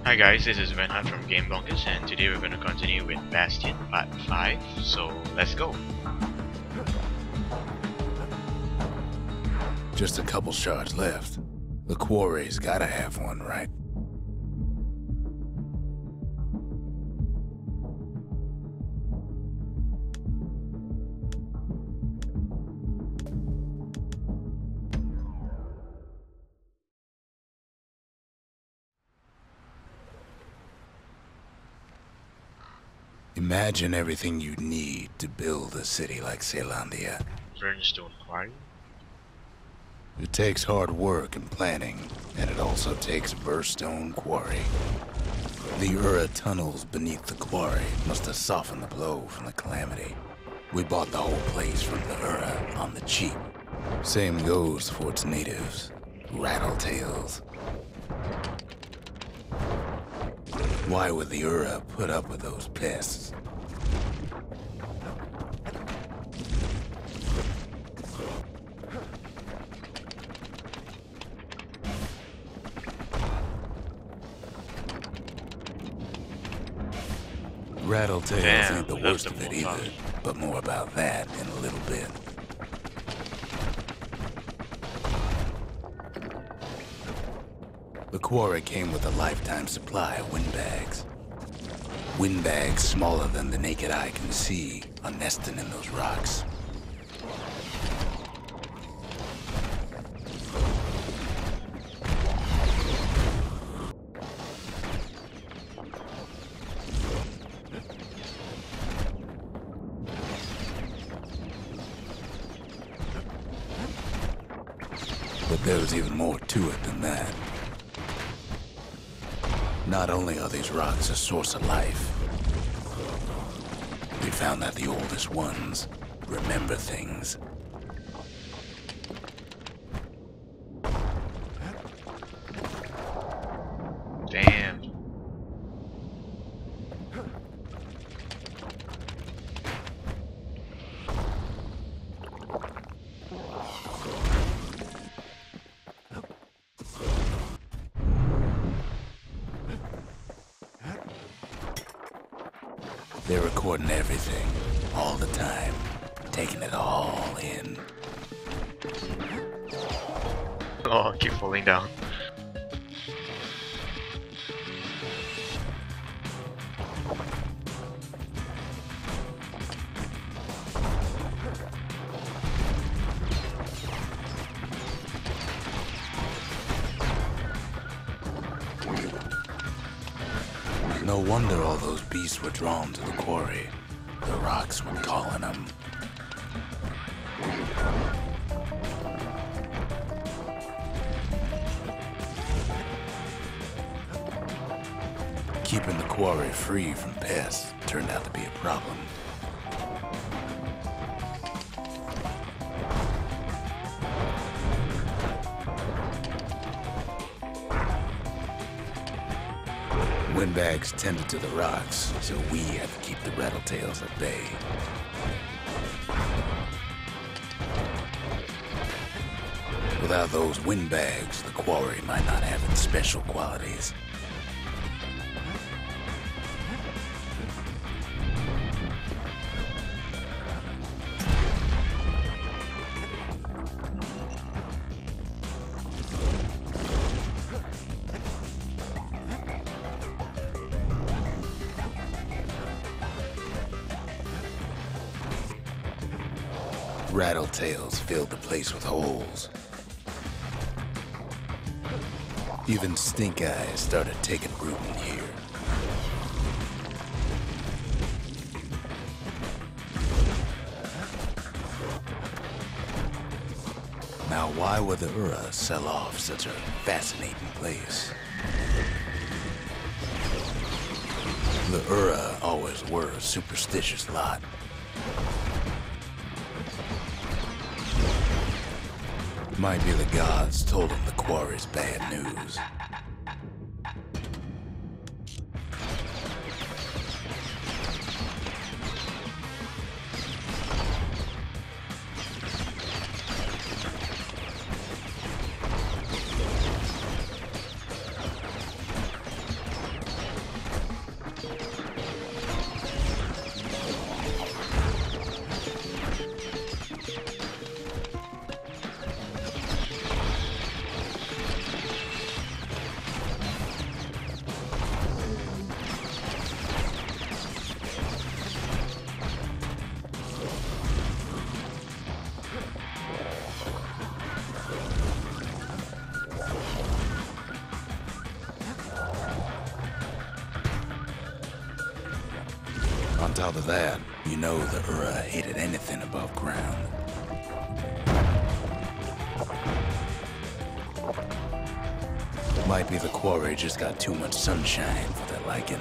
Hi guys, this is VanHart from Game Bonkers, and today we're going to continue with Bastion Part 5, so let's go! Just a couple shards left. The quarry's gotta have one, right? Imagine everything you'd need to build a city like Zealandia. Brimstone Quarry? It takes hard work and planning, and it also takes Burstone Quarry. The Ura tunnels beneath the quarry must have softened the blow from the calamity. We bought the whole place from the Ura on the cheap. Same goes for its natives, Rattletails. Why would the Ura put up with those pests? Rattletails ain't the worst of it either, but more about that in a little bit. The quarry came with a lifetime supply of windbags. Windbags smaller than the naked eye can see are nesting in those rocks. But there's even more to it than that. Not only are these rocks a source of life, we found that the oldest ones remember things. Damn. They're recording everything, all the time, taking it all in. Oh, I keep falling down. No wonder all those beasts were drawn to the quarry. The rocks were calling them. Keeping the quarry free from pests turned out to be a problem. Windbags tended to the rocks, so we had to keep the Rattletails at bay. Without those windbags, the quarry might not have its special qualities. Rattletails filled the place with holes. Even stink eyes started taking root in here. Now, why would the Ura sell off such a fascinating place? The Ura always were a superstitious lot. Might be the gods told him the quarry's bad news. top of that, you know the Ura hated anything above ground. Might be the quarry just got too much sunshine for their liking.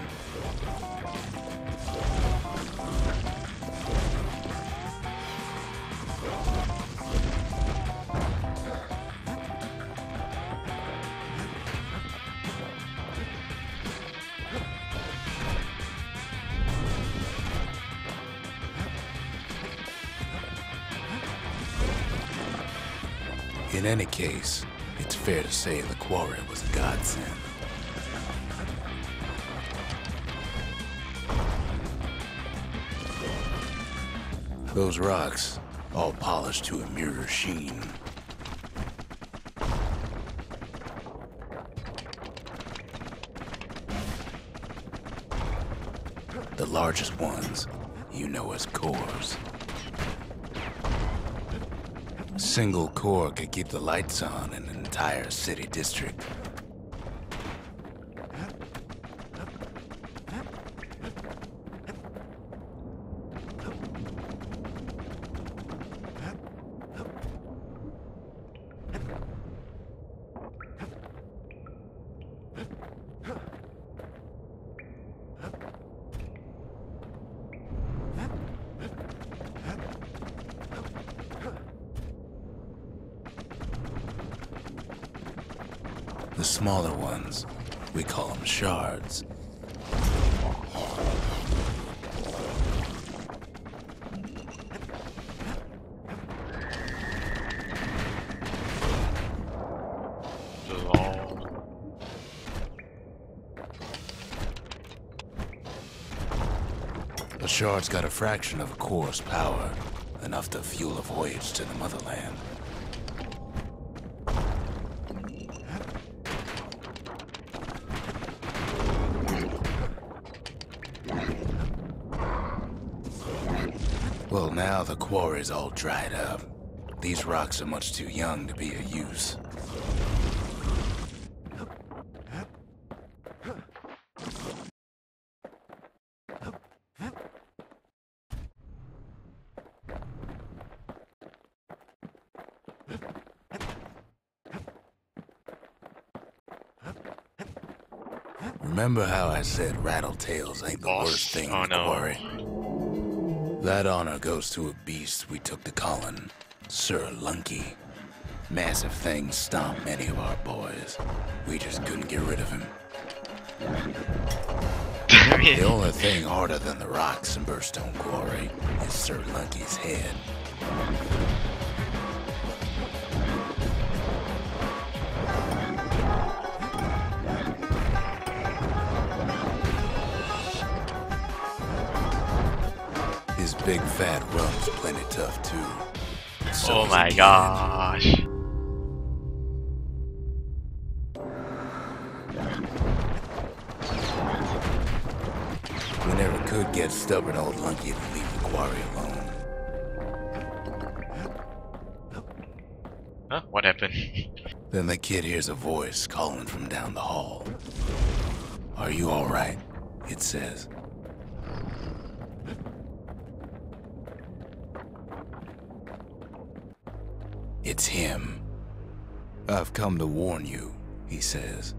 In any case, it's fair to say the quarry was a godsend. Those rocks, all polished to a mirror sheen. The largest ones, you know as cores. A single core could keep the lights on in an entire city district. The smaller ones, we call them shards. A shard's got a fraction of a core's power, enough to fuel a voyage to the motherland. Well, now the quarry's all dried up. These rocks are much too young to be of use. Remember how I said rattletails ain't the worst thing in the quarry? That honor goes to a beast we took to Colin, Sir Lunky. Massive things stomped many of our boys. We just couldn't get rid of him. The only thing harder than the rocks in Burstone Quarry is Sir Lunky's head. His big fat rump's plenty tough too. So oh my gosh. We never could get stubborn old Lunky to leave the quarry alone. Huh? What happened? Then the kid hears a voice calling from down the hall. "Are you all right?" it says. It's him. "I've come to warn you," he says.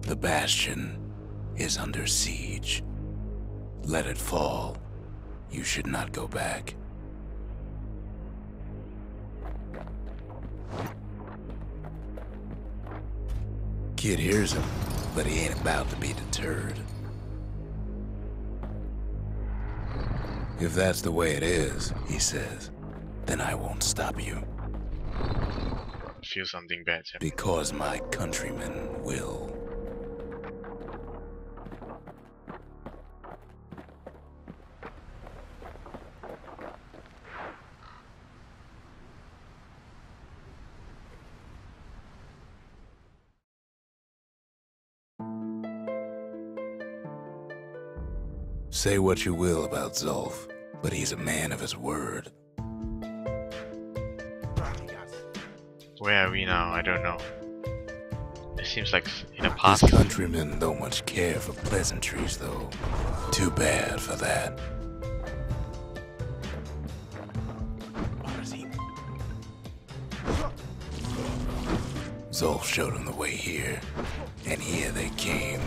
The Bastion is under siege. Let it fall. You should not go back. Kid hears him, but he ain't about to be deterred. "If that's the way it is," he says, "then I won't stop you. Feel something bad happening. Because my countrymen will." Say what you will about Zulf, but he's a man of his word. Where are we now? I don't know. It seems like in the past. His countrymen don't much care for pleasantries, though. Too bad for that. Zulf showed him the way here, and here they came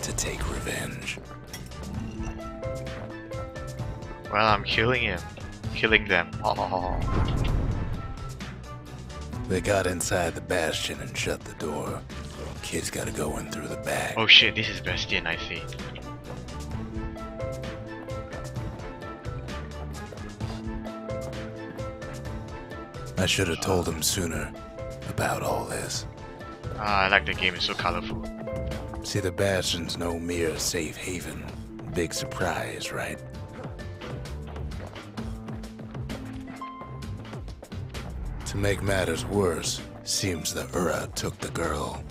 to take revenge. Well, I'm killing him. Killing them. Oh. They got inside the bastion and shut the door. Kid's gotta go in through the back. Oh shit, this is Bastion, I see. I should have told him sooner about all this. I like the game, it's so colorful. See, the bastion's no mere safe haven. Big surprise, right? To make matters worse, seems the Ura took the girl.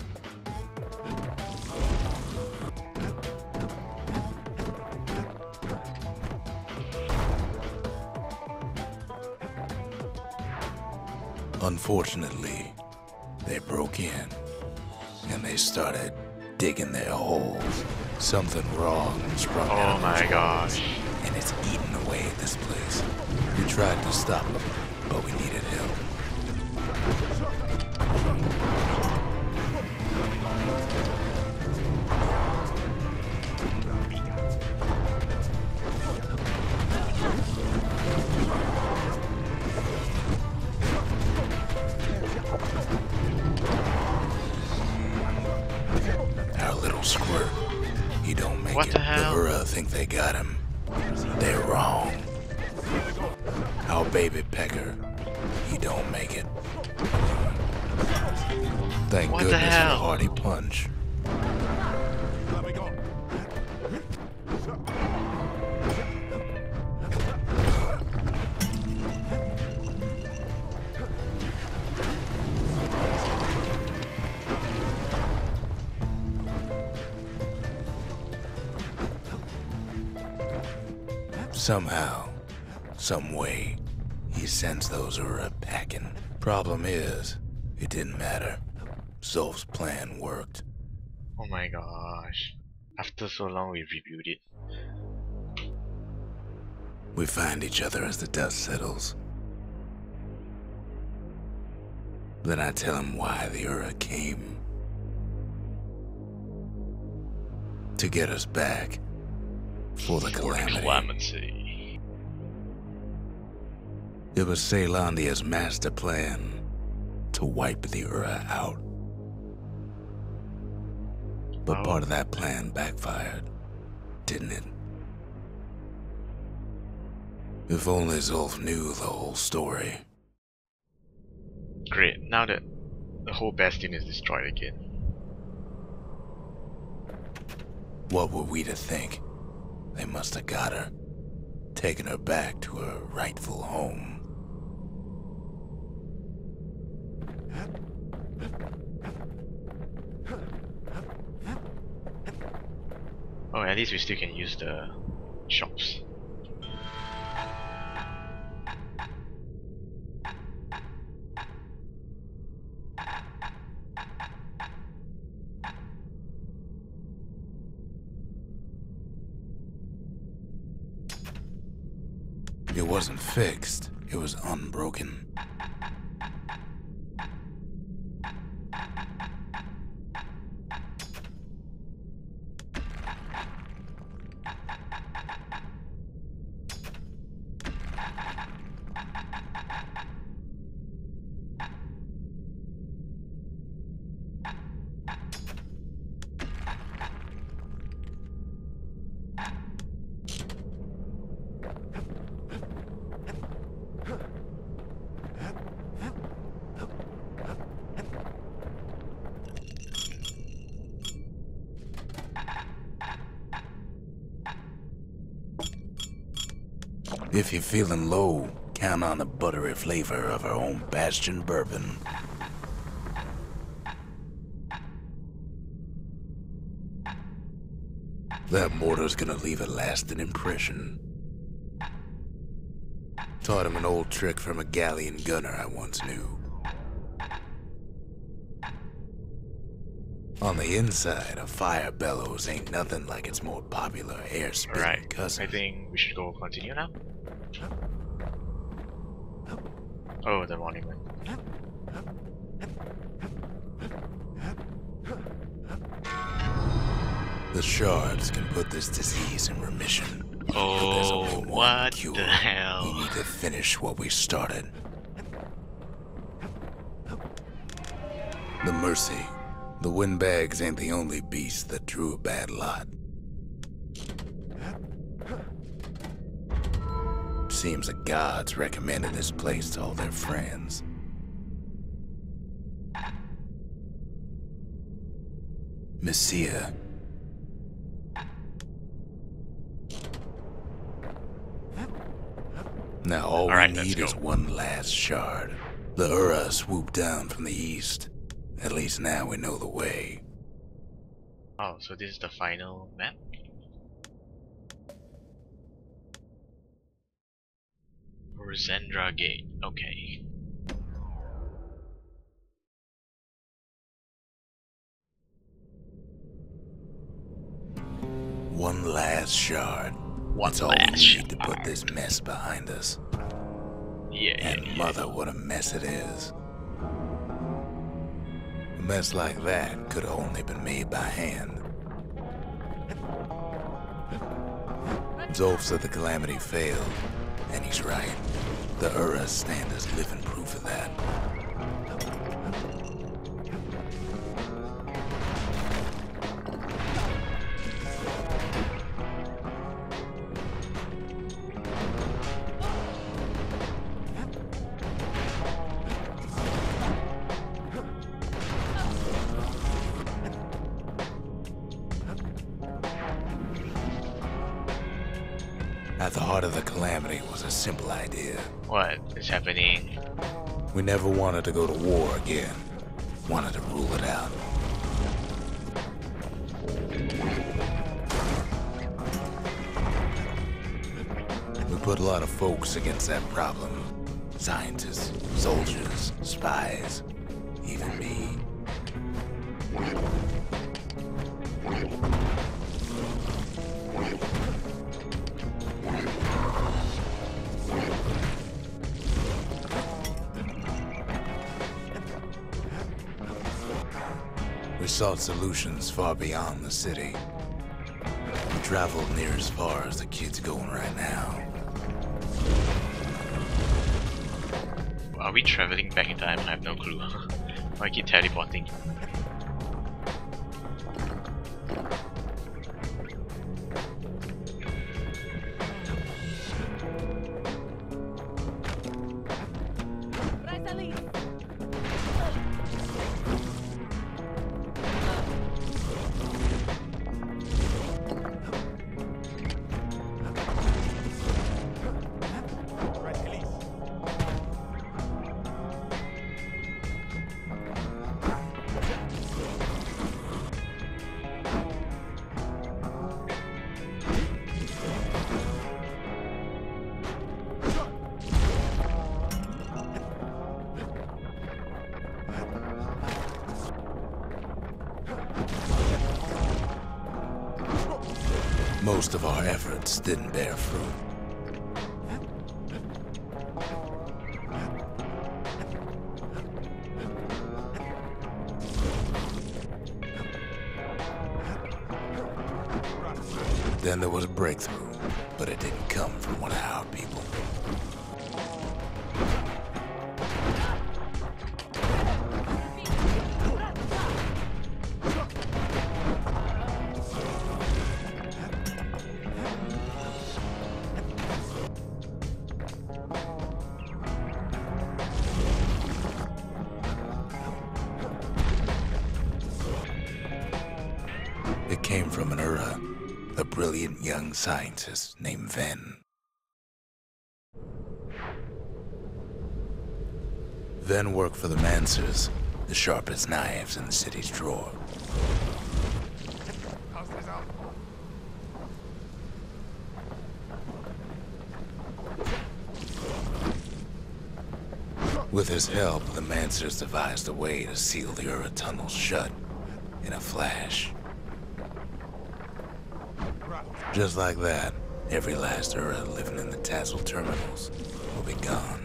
Unfortunately, they broke in, and they started digging their holes. Something wrong sprung out. Oh my gosh. And it's eating away at this place. We tried to stop them, but we needed help. Our little squirt, he don't make What it. the hell? The Ura think they got him. They're wrong. Our baby pecker, he don't make it. Thank What the goodness for hell? Hardy Punch. Somehow, some way, he sends those Ura packing. Problem is, it didn't matter. Zulf's plan worked. Oh my gosh. After so long we reviewed it. We find each other as the dust settles. Then I tell him why the Ura came. To get us back. For the calamity. It was Caelondia's master plan to wipe the Ura out. But part of that plan backfired, didn't it? If only Zulf knew the whole story. Great, now that the whole Bastion is destroyed again. What were we to think? They must have got her, taken her back to her rightful home. Oh, at least we still can use the shops. It wasn't fixed, it was unbroken. If you're feeling low, count on the buttery flavor of our own Bastion bourbon. That mortar's gonna leave a lasting impression. Taught him an old trick from a galleon gunner I once knew. On the inside, a fire bellows ain't nothing like its more popular air-spitting Alright, cousin. I think we should go continue now. Oh, the monument. The shards can put this disease in remission. Oh, what the We hell? need to finish what we started. The Mercy. The windbags ain't the only beast that drew a bad lot. Seems the gods recommended this place to all their friends. Messiah. Now all we need is one last shard. The Ura swooped down from the east. At least now we know the way. Oh, so this is the final map? Urzendra Gate, okay. One last shard. That's all we need to put this mess behind us. And mother, what a mess it is. A mess like that could have only been made by hand. Zulf said the calamity failed, and he's right. The Uras stand as living proof of that. At the heart of the calamity was a simple idea. What is happening? We never wanted to go to war again. Wanted to rule it out. We put a lot of folks against that problem. Scientists, soldiers, spies, even me. We sought solutions far beyond the city. We traveled near as far as the kid's going right now. Are we traveling back in time? I have no clue. I keep teleporting. Most of our efforts didn't bear fruit. Then there was a breakthrough, but it didn't come from one of our people. It came from an Ura, a brilliant young scientist named Ven. Ven worked for the Mancers, the sharpest knives in the city's drawer. With his help, the Mancers devised a way to seal the Ura tunnels shut in a flash. Just like that, every last Ura living in the Tazal Terminals will be gone.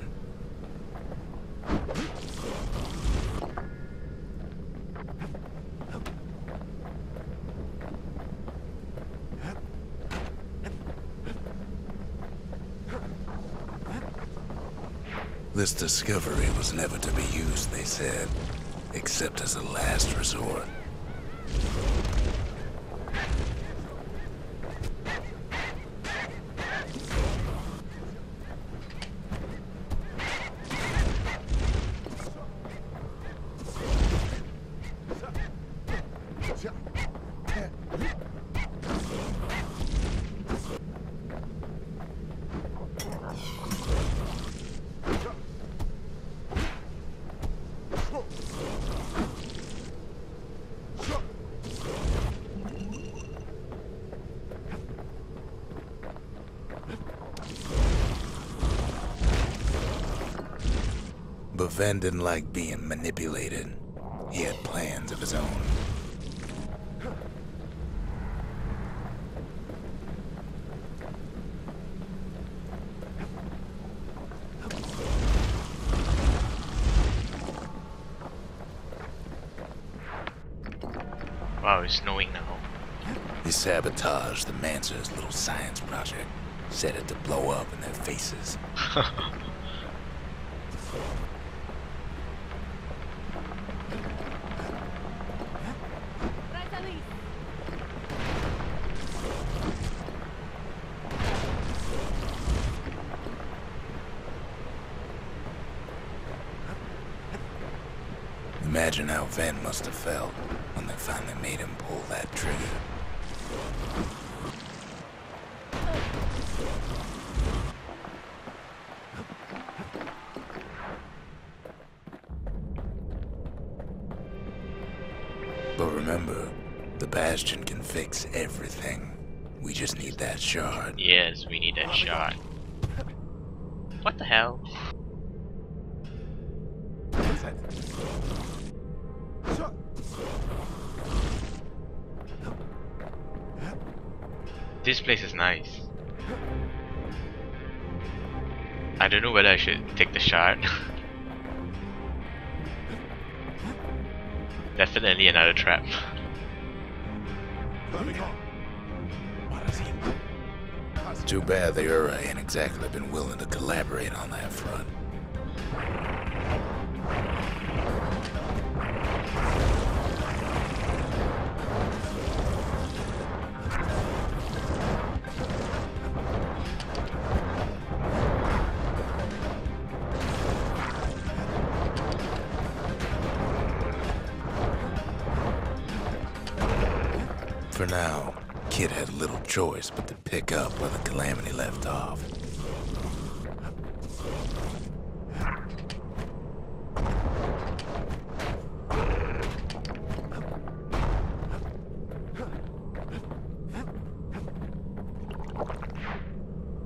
This discovery was never to be used, they said, except as a last resort. But Van didn't like being manipulated. He had plans of his own. Wow, it's snowing now. He sabotaged the Mancer's little science project, set it to blow up in their faces. Imagine how Van must have felt when they finally made him pull that trigger. But remember, the Bastion can fix everything. We just need that shard. Yes, we need that shard. What the hell? This place is nice. I don't know whether I should take the shard. Definitely another trap. Too bad the Ura ain't exactly been willing to collaborate on that front. For now, Kid had little choice but to pick up where the Calamity left off.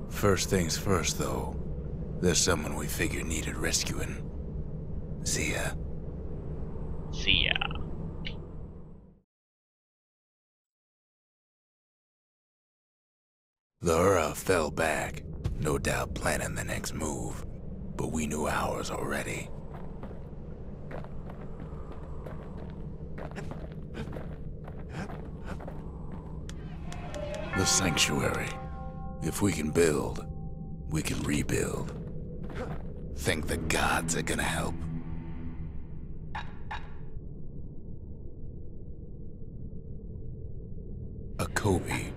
First things first, though. There's someone we figured needed rescuing. Zia. See ya. The Ura fell back, no doubt planning the next move, but we knew ours already. The Sanctuary. If we can build, we can rebuild. Think the gods are gonna help? A Kobe.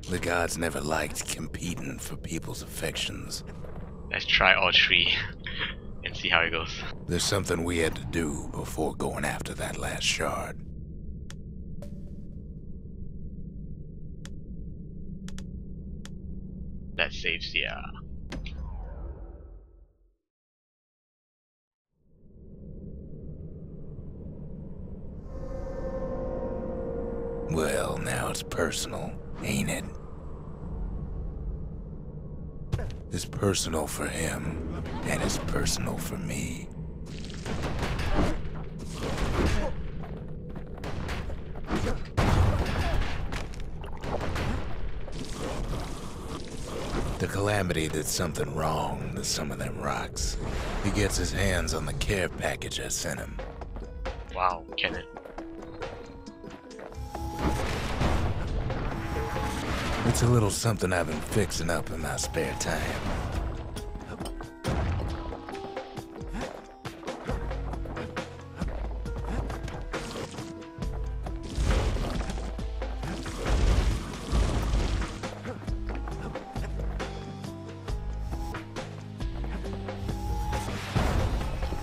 The gods never liked competing for people's affections. Let's try all three and see how it goes. There's something we had to do before going after that last shard. Let's save Sia. Well, now it's personal, ain't it? is personal for him, and is personal for me. The Calamity did something wrong to some of them rocks. He gets his hands on the care package I sent him. Wow, can it? It's a little something I've been fixing up in my spare time.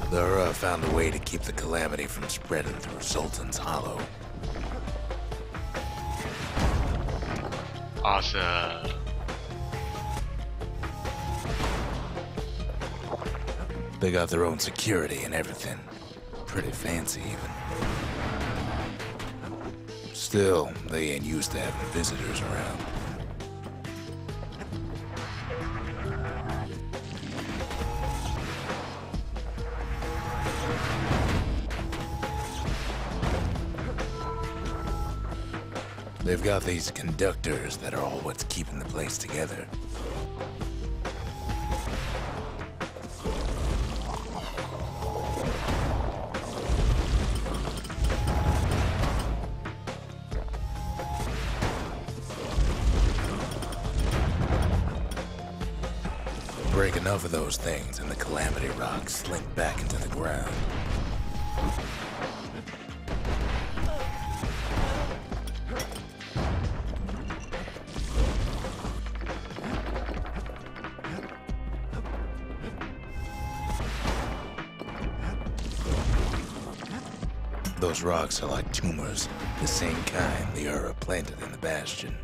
The Ura found a way to keep the Calamity from spreading through Zulten's Hollow. Awesome. They got their own security and everything. Pretty fancy, even. Still, they ain't used to having visitors around. They've got these conductors that are all what's keeping the place together. Break enough of those things and the Calamity rocks slink back into the ground. Those rocks are like tumors, the same kind the Ura planted in the Bastion.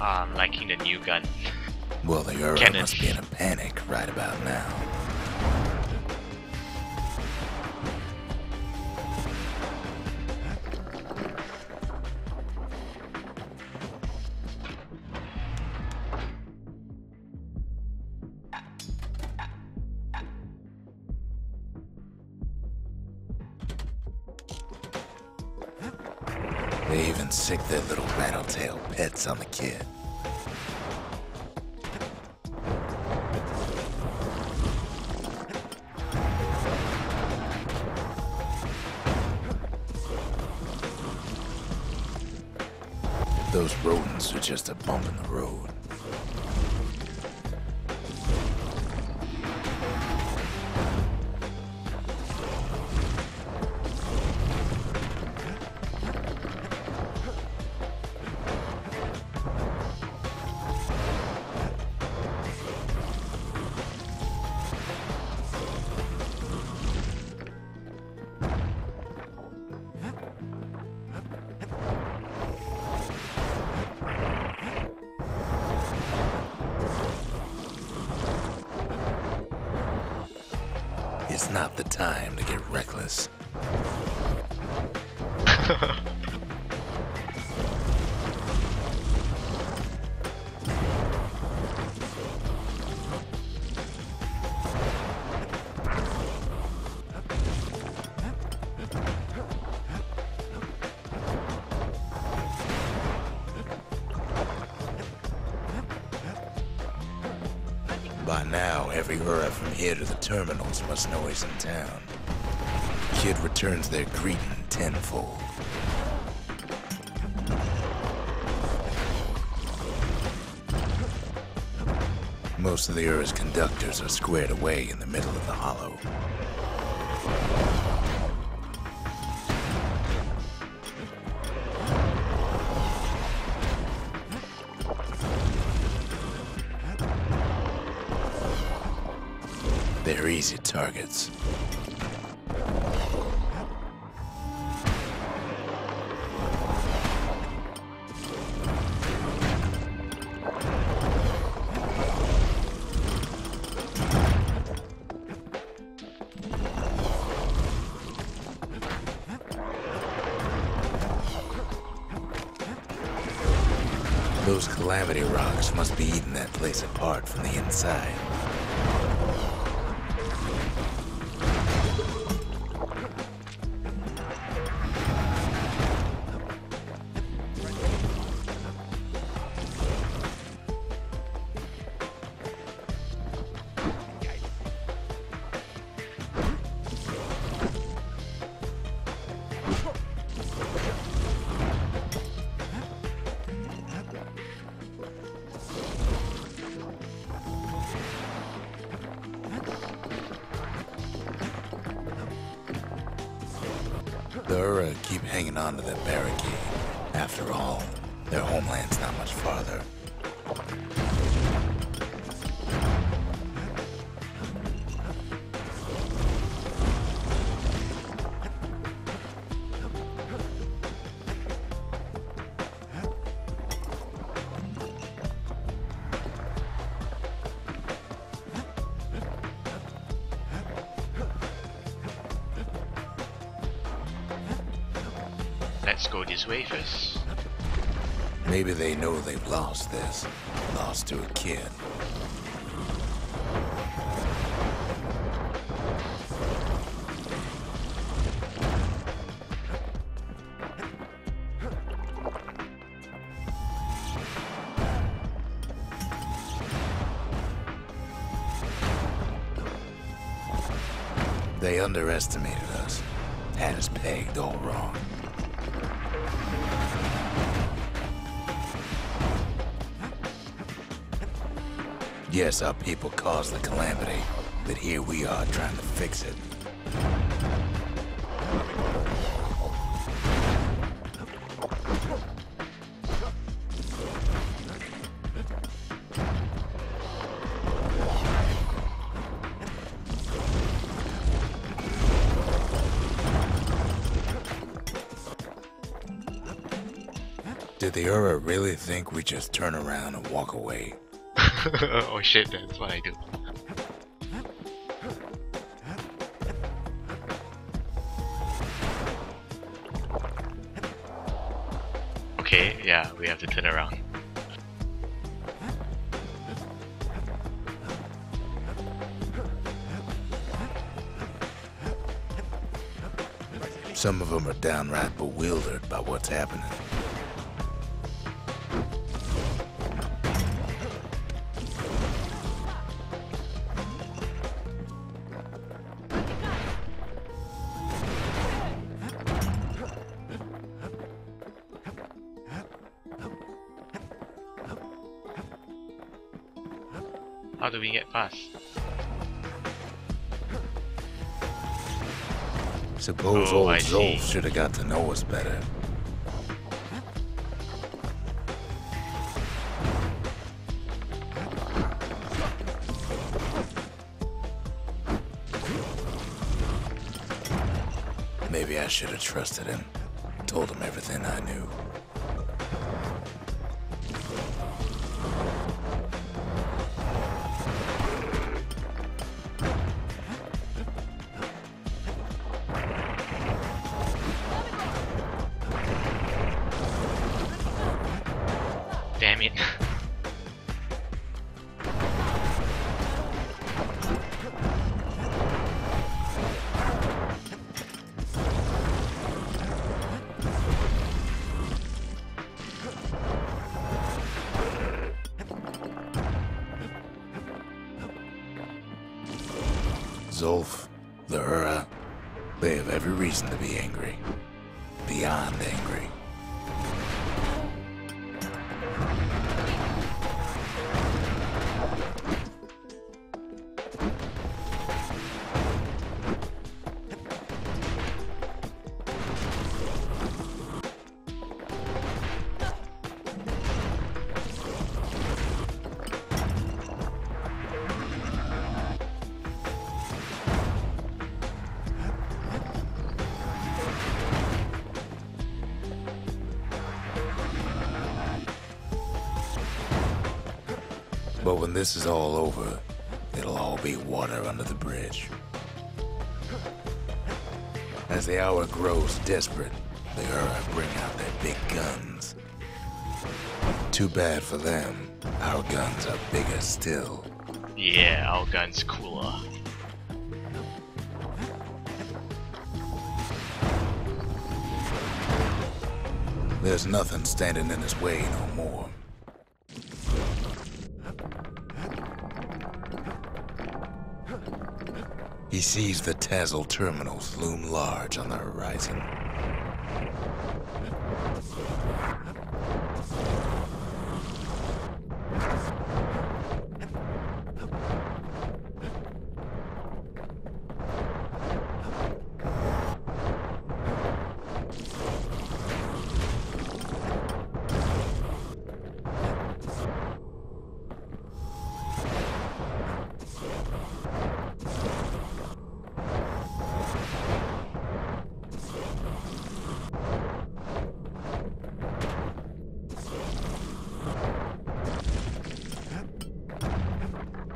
I'm liking the new gun. Well, the Ura Cannon. must be in a panic right about now. They even sick their little rattletail pets on the kid. Those rodents are just a bump in the road. It's not the time to get reckless. By now, every Ura from here to the terminals must know he's in town. Kid returns their greeting tenfold. Most of the Ura's conductors are squared away in the middle of the hollow. They're easy targets. Those calamity rocks must be eating that place apart from the inside. The Ura keep hanging on to that barricade. After all, their homeland's not much farther. Let's go this way first. Maybe they know they've lost this. Lost to a kid. They underestimated us. Had us pegged all wrong. Yes, our people caused the calamity, but here we are trying to fix it. Did the Ura really think we just turn around and walk away? Oh shit, that's what I do. Okay, yeah, we have to turn around. Some of them are downright bewildered by what's happening. How do we get past? Suppose Oh, old I Zulf see. should have got to know us better. Maybe I should have trusted him. Told him everything I knew. Damn it. Zulf, the Ura, they have every reason to be angry. Beyond angry. But when this is all over, it'll all be water under the bridge. As the hour grows desperate, the Ura bring out their big guns. Too bad for them. Our guns are bigger still. Yeah, our gun's cooler. There's nothing standing in his way no more. He sees the Tazal Terminals loom large on the horizon.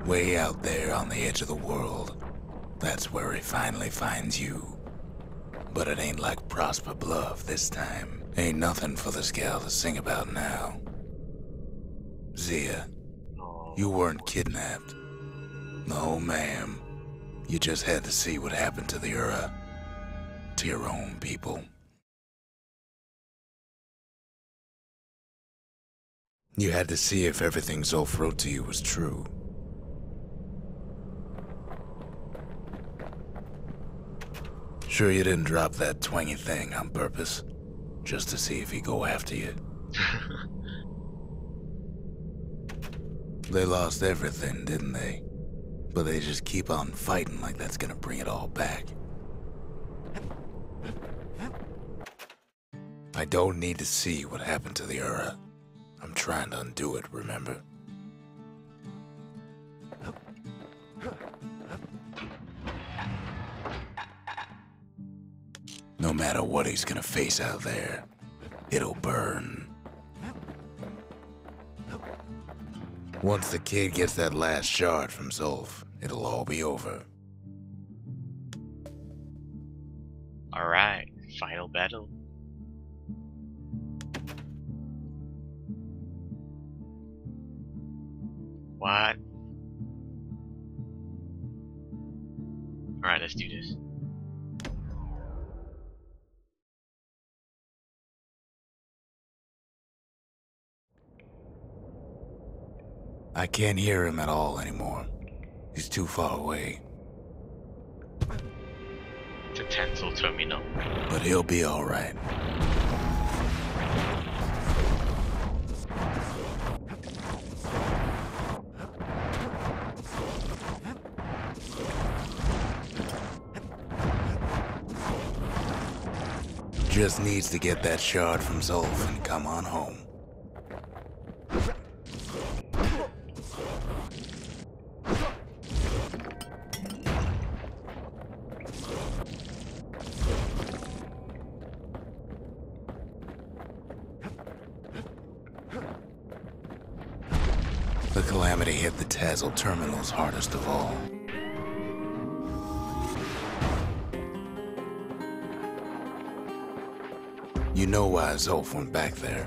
Way out there on the edge of the world, that's where he finally finds you. But it ain't like Prosper Bluff this time. Ain't nothing for this gal to sing about now. Zia, you weren't kidnapped. No, ma'am. You just had to see what happened to the Ura. To your own people. You had to see if everything Zulf wrote to you was true. Sure you didn't drop that twangy thing on purpose? Just to see if he'd go after you? They lost everything, didn't they? But they just keep on fighting like that's gonna bring it all back. I don't need to see what happened to the Ura. I'm trying to undo it, remember? No matter what he's gonna face out there, it'll burn. Once the kid gets that last shard from Zulf, it'll all be over. Alright, final battle. What? Alright, let's do this. I can't hear him at all anymore. He's too far away. The Tazal Terminal. But he'll be alright. Just needs to get that shard from Zulf and come on home. The calamity hit the Tazal Terminals hardest of all. You know why Zulf went back there.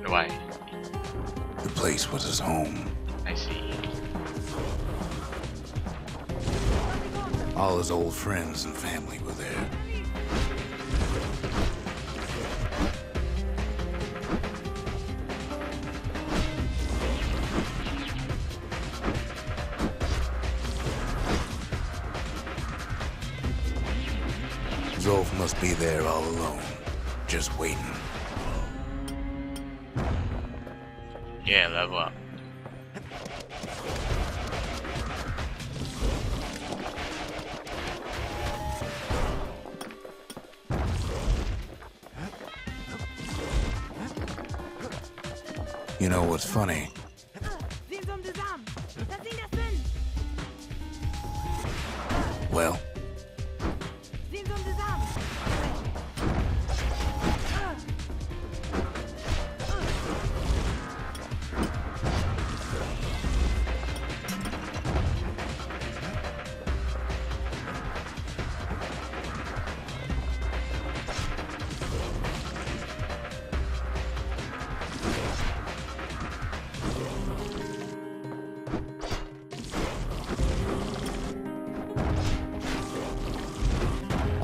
Why? The place was his home. I see. All his old friends and family were there. Zulf must be there all alone, just waiting. Yeah, level up. You know what's funny? Well?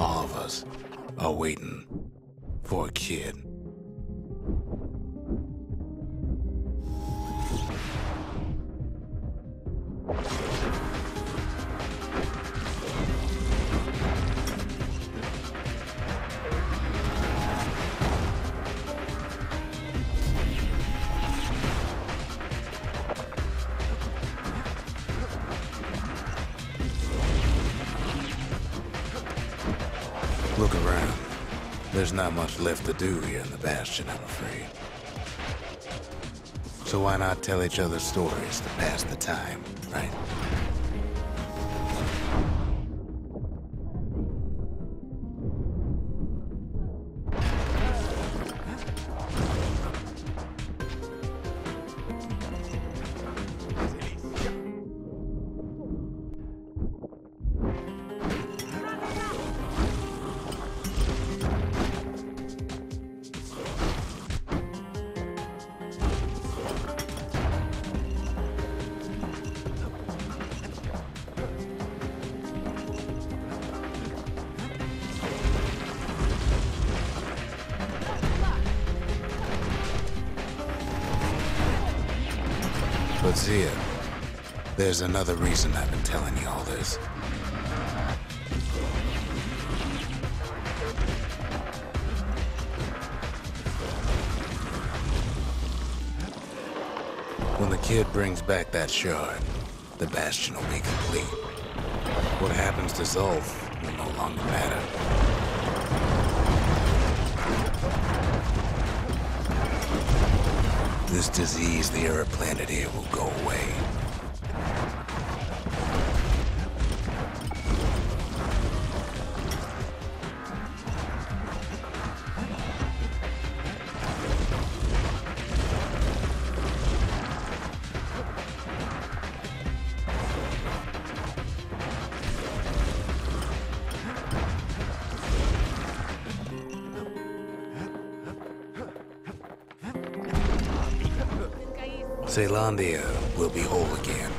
All of us are waiting for a kid. Look around. There's not much left to do here in the Bastion, I'm afraid. So why not tell each other stories to pass the time, right? But Zia, there's another reason I've been telling you all this. When the kid brings back that shard, the Bastion will be complete. What happens to Zulf will no longer matter. This disease the Earth planted here will go away. Zealandia will be whole again.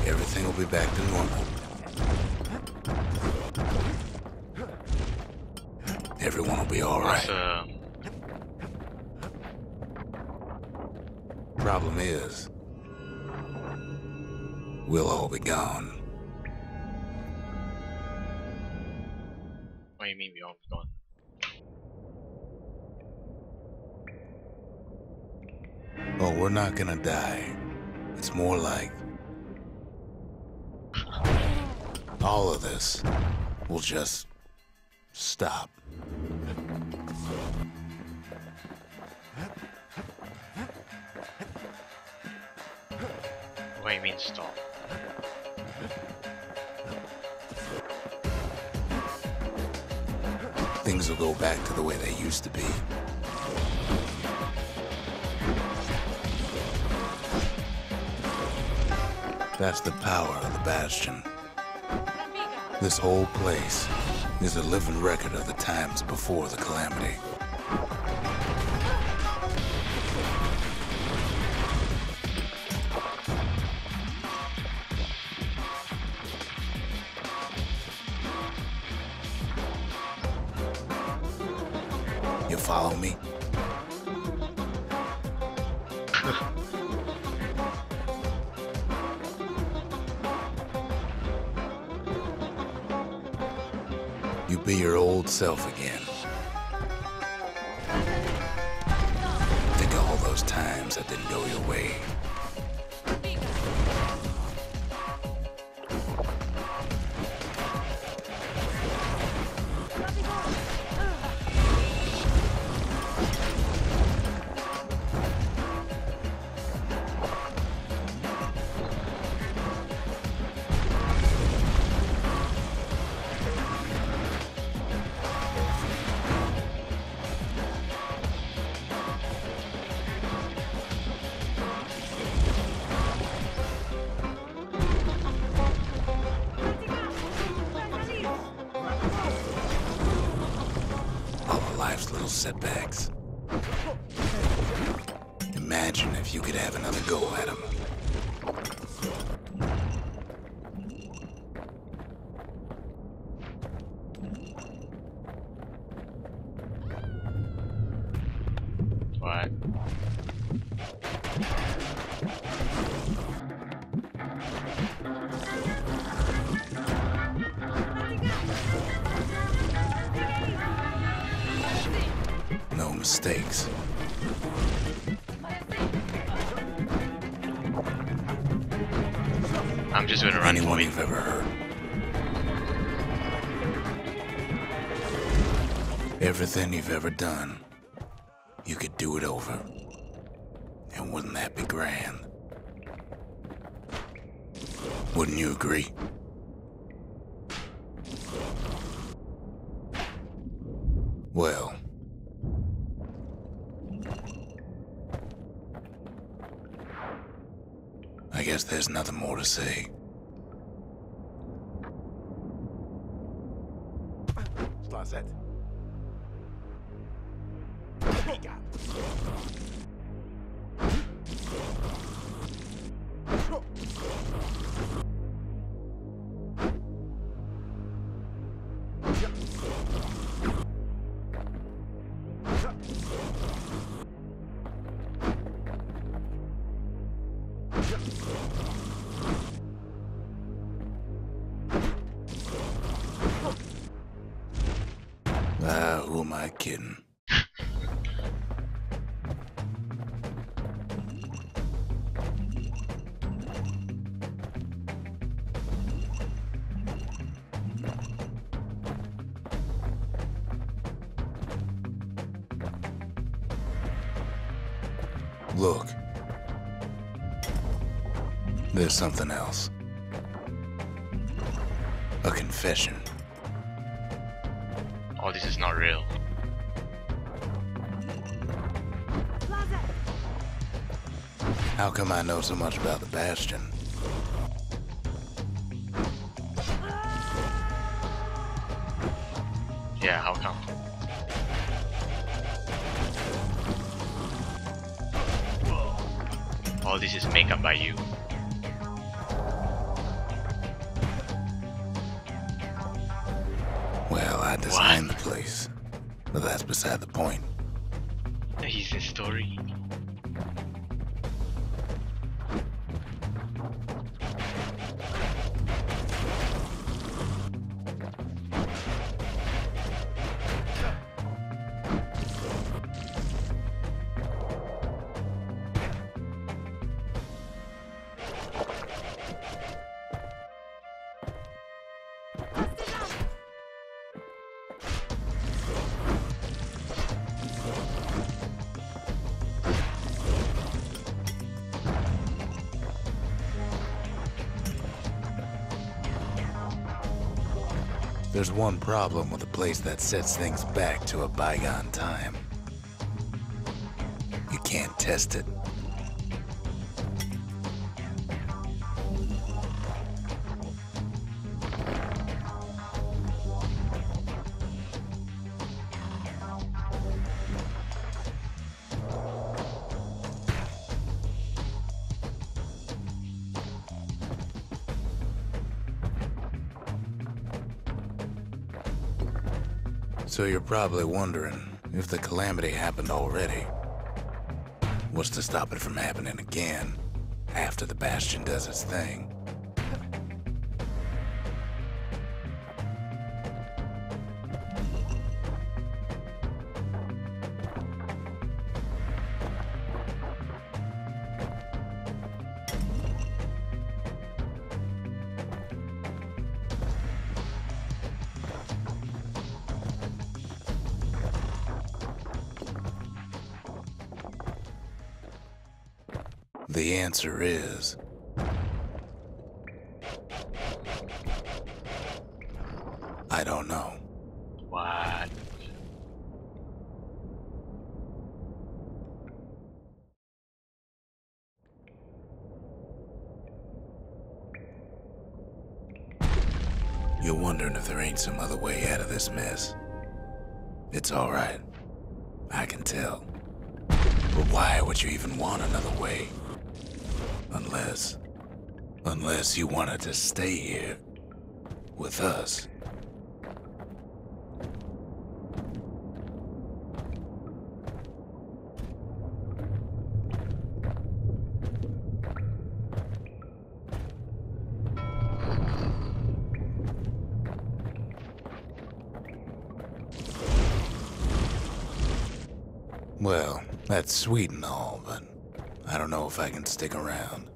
Everything will be back to normal. Everyone will be all right. Problem is, we'll all be gone. What do you mean we all be gone? Oh, we're not gonna die. It's more like all of this will just stop. What do you mean stop? Things will go back to the way they used to be. That's the power of the Bastion. This whole place is a living record of the times before the calamity. You follow me? You be your old self again. Think of all those times that didn't go your way. Life's little setbacks. Imagine if you could have another go at them. What? No mistakes. I'm just gonna run Anyone for it. you've ever heard. Everything you've ever done, you could do it over. And wouldn't that be grand? Wouldn't you agree? Well, I guess there's nothing more to say. Who am I kidding? Look. There's something else. A confession. Oh, this is not real. How come I know so much about the Bastion? Yeah, how come? All this is makeup by you. Well, I designed the place. But that's beside the point. He's a story. There's one problem with a place that sets things back to a bygone time. You can't test it. So you're probably wondering if the calamity happened already. What's to stop it from happening again after the Bastion does its thing? The answer is... I don't know. What? You're wondering if there ain't some other way out of this mess. It's all right. I can tell. But why would you even want another way? Unless you wanted to stay here with us. Well, that's sweet and all, but I don't know if I can stick around.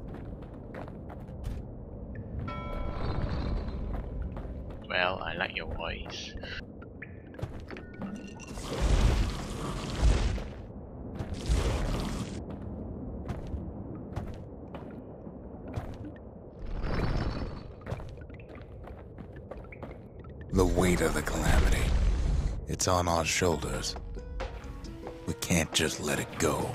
Well, I like your voice. The weight of the calamity. It's on our shoulders. We can't just let it go.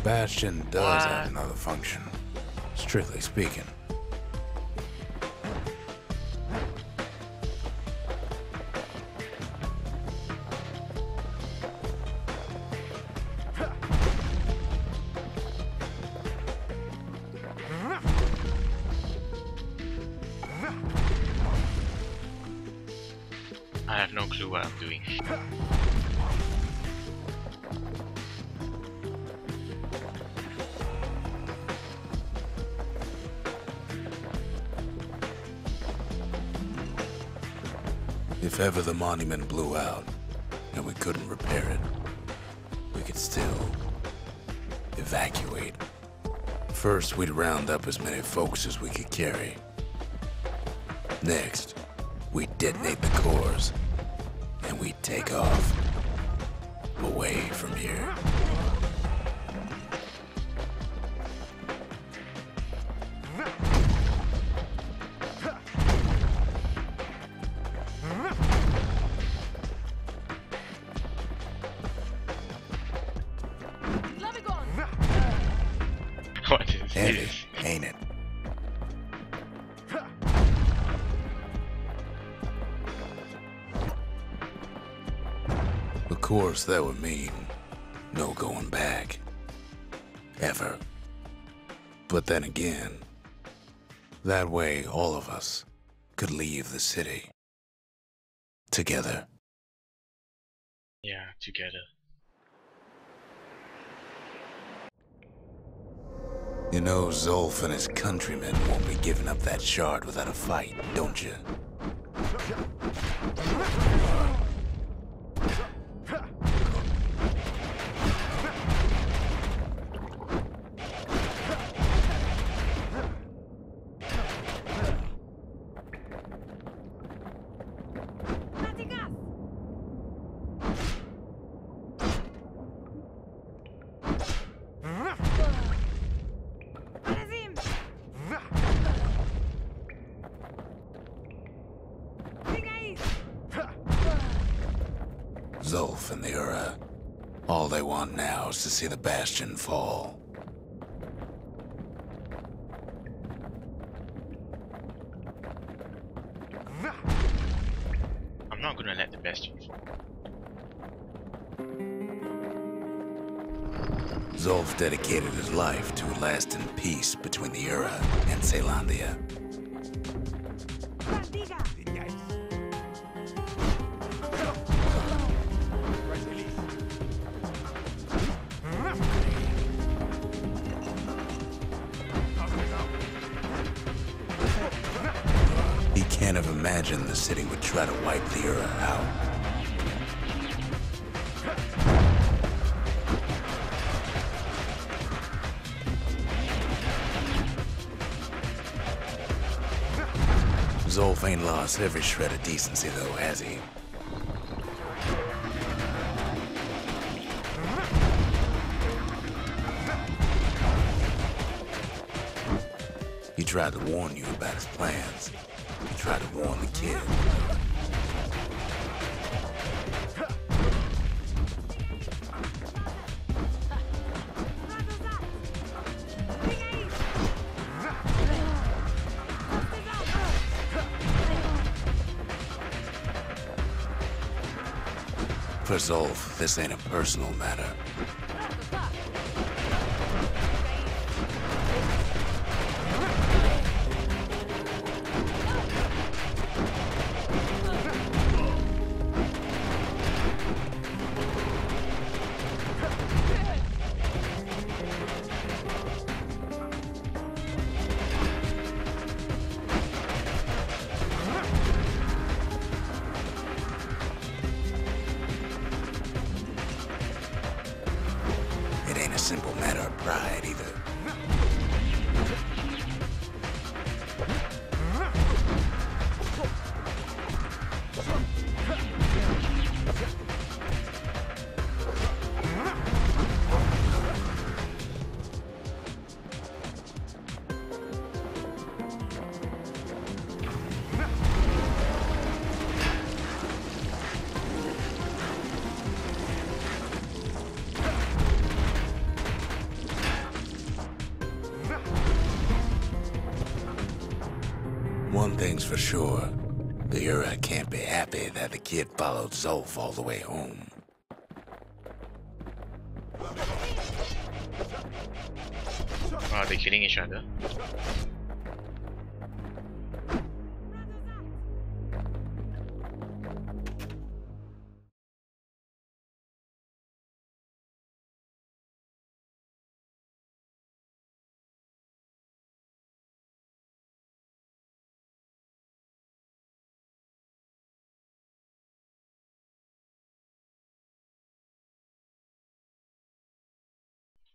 Bastion does have another function, strictly speaking. I have no clue what I'm doing. If ever the monument blew out and we couldn't repair it, we could still evacuate. First, we'd round up as many folks as we could carry. Next, we'd detonate the cores and we'd take off away from here. What is Heavy, this? ain't it? Of course, that would mean no going back. Ever. But then again, that way all of us could leave the city. Together. Yeah, together. You know Zulf and his countrymen won't be giving up that shard without a fight, don't you? Zulf and the Ura. All they want now is to see the Bastion fall. I'm not gonna let the Bastion fall. Zulf dedicated his life to a lasting peace between the Ura and Caelondia. He can't have imagined the city would try to wipe the Ura out. Zulf ain't lost every shred of decency though, has he? He tried to warn you about his plans. He tried to warn the kid. For Zulf, this ain't a personal matter. One thing's for sure. The Ura can't be happy that the kid followed Zulf all the way home. Are they killing each other?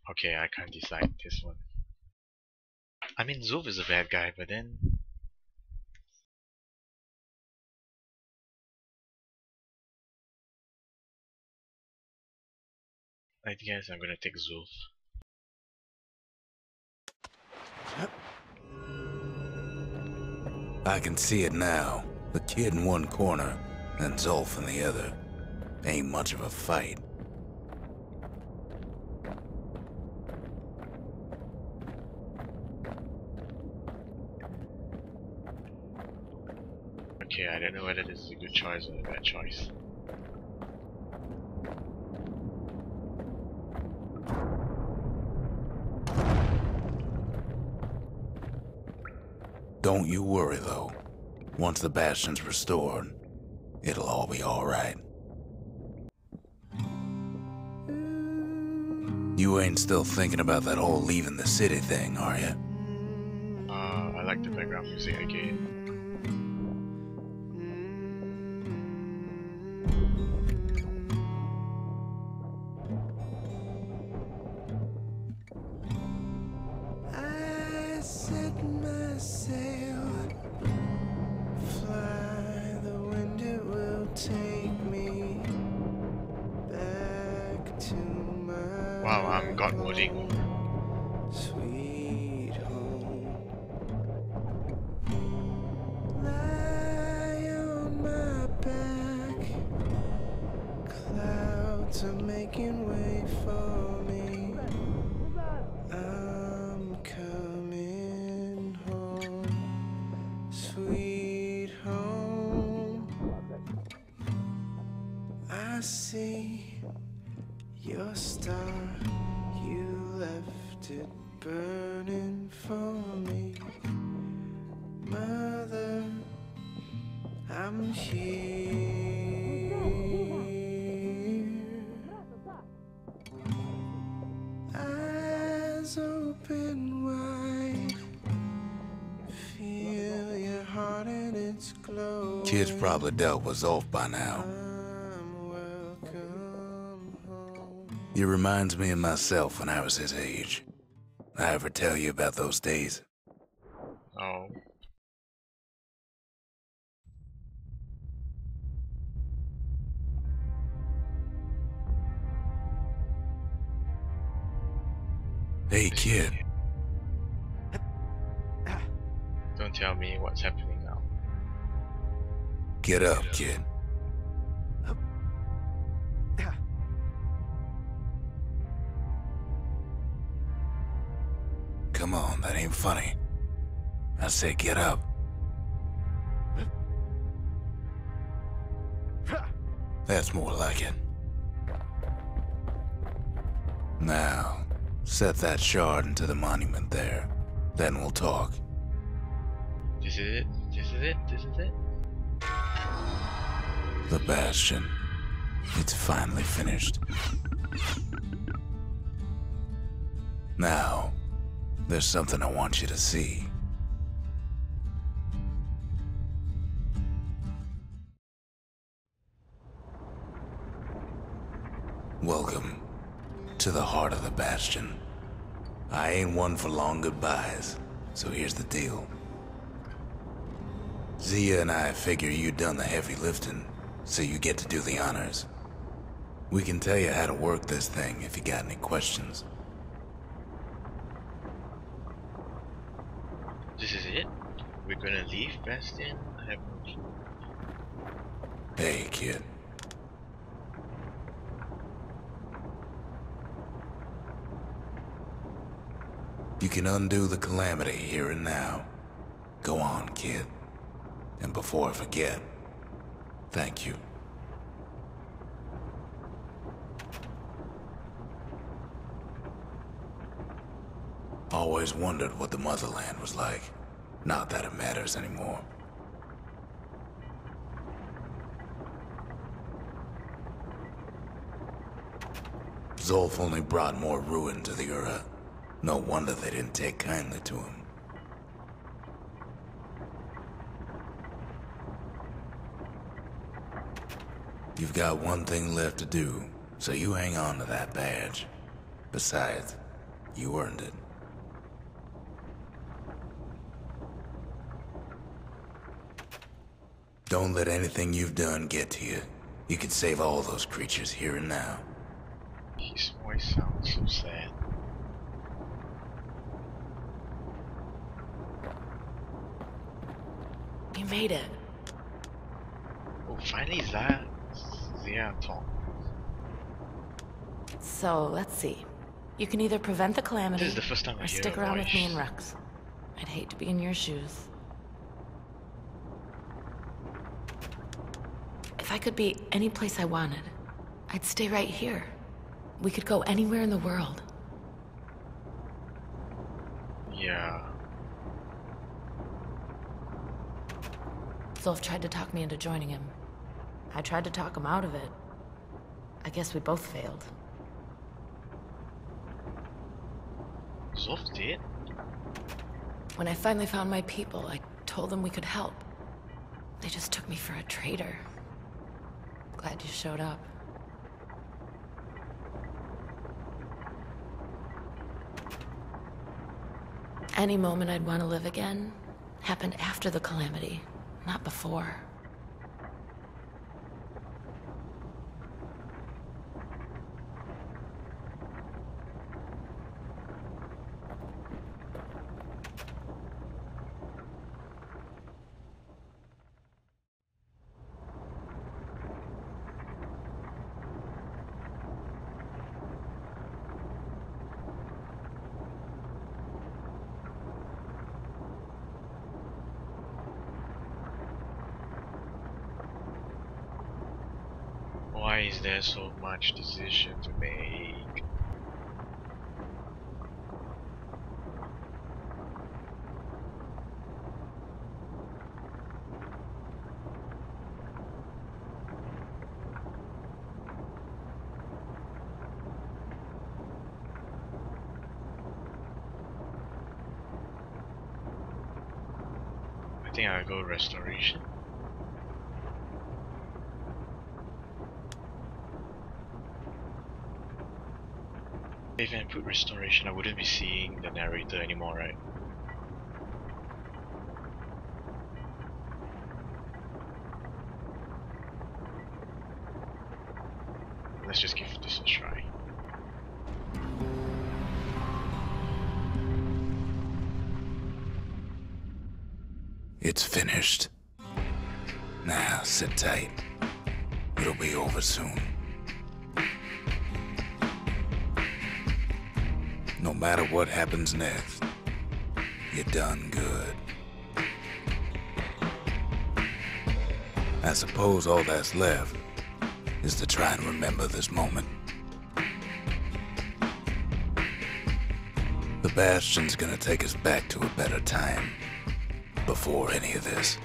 Okay, I can't decide this one. I mean, Zulf is a bad guy, but then I guess I'm gonna take Zulf. I can see it now. The kid in one corner, and Zulf in the other. Ain't much of a fight. Okay, I don't know whether this is a good choice or a bad choice. Don't you worry, though. Once the Bastion's restored, it'll all be alright. You ain't still thinking about that whole leaving the city thing, are you? I like the background music again. I set my sail, fly, the wind it will take me back to my Wow, I'm god modding. sweet home. Lie on my back, clouds are making way for me. I'm coming home, sweet home. I see your star, you left it burning for me. Mother, I'm here. Eyes open wide, feel your heart and its glow. Kid's probably dealt with Zulf by now. I'm welcome home. He reminds me of myself when I was his age. I ever tell you about those days? Oh. Hey, kid. Don't tell me what's happening now. Get up, kid. Come on, that ain't funny. I said get up. That's more like it. Now, set that shard into the monument there. Then we'll talk. This is it. This is it. This is it. The Bastion. It's finally finished. Now, there's something I want you to see. Welcome to the heart of the Bastion. I ain't one for long goodbyes, so here's the deal. Zia and I figure you done the heavy lifting, so you get to do the honors. We can tell you how to work this thing if you got any questions. This is it. We're gonna leave Bastion. I have no clue. Hey, kid. You can undo the calamity here and now. Go on, kid. And before I forget, thank you. Always wondered what the motherland was like. Not that it matters anymore. Zulf only brought more ruin to the Ura. No wonder they didn't take kindly to him. You've got one thing left to do, so you hang on to that badge. Besides, you earned it. Don't let anything you've done get to you. You can save all those creatures here and now. His voice sounds so sad. You made it. Oh, finally Zulten. So, let's see. You can either prevent the calamity, This is the first time I or hear stick a around with me voice. and Rux. I'd hate to be in your shoes. If I could be any place I wanted, I'd stay right here. We could go anywhere in the world. Yeah. Zulf tried to talk me into joining him. I tried to talk him out of it. I guess we both failed. Zulf did? When I finally found my people, I told them we could help. They just took me for a traitor. Glad you showed up. Any moment I'd want to live again happened after the calamity, not before. Why is there so much decision to make? I think I'll go restoration. If I put restoration, I wouldn't be seeing the narrator anymore, right? Let's just give this a try. It's finished. Now, sit tight. It'll be over soon. No matter what happens next, you're done good. I suppose all that's left is to try and remember this moment. The Bastion's gonna take us back to a better time before any of this.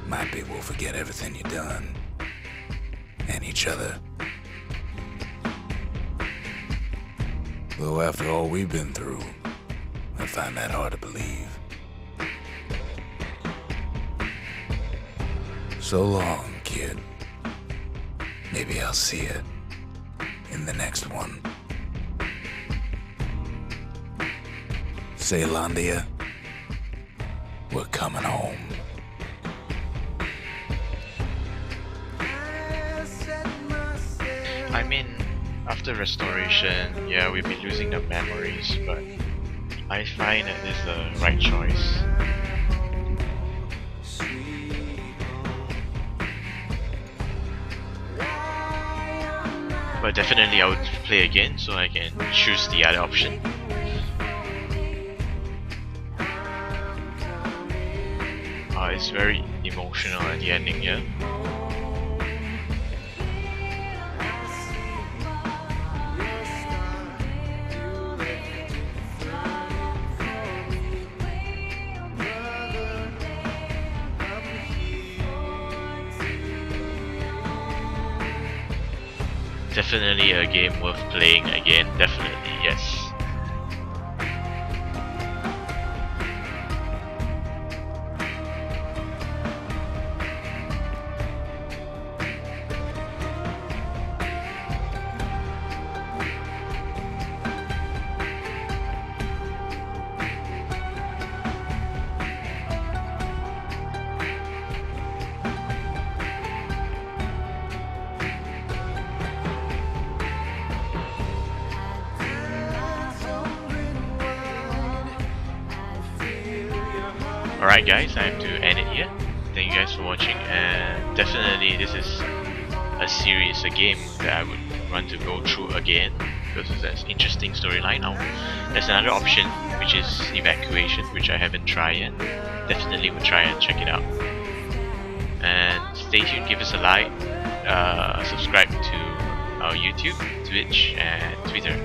Might be we'll forget everything you've done and each other. Though after all we've been through, I find that hard to believe. So long, kid. Maybe I'll see you in the next one. Ceylandia, we're coming home. I mean, after restoration, yeah, we'll be losing the memories, but I find that this is the right choice. But definitely I would play again so I can choose the other option. It's very emotional at the ending here. Definitely a game worth playing again, definitely, yes. Alright guys, I have to end it here. Thank you guys for watching, and definitely this is a series, a game that I would want to go through again because there's an interesting storyline now. There's another option which is Evacuation, which I haven't tried yet. Definitely will try and check it out. And stay tuned, give us a like, subscribe to our YouTube, Twitch and Twitter.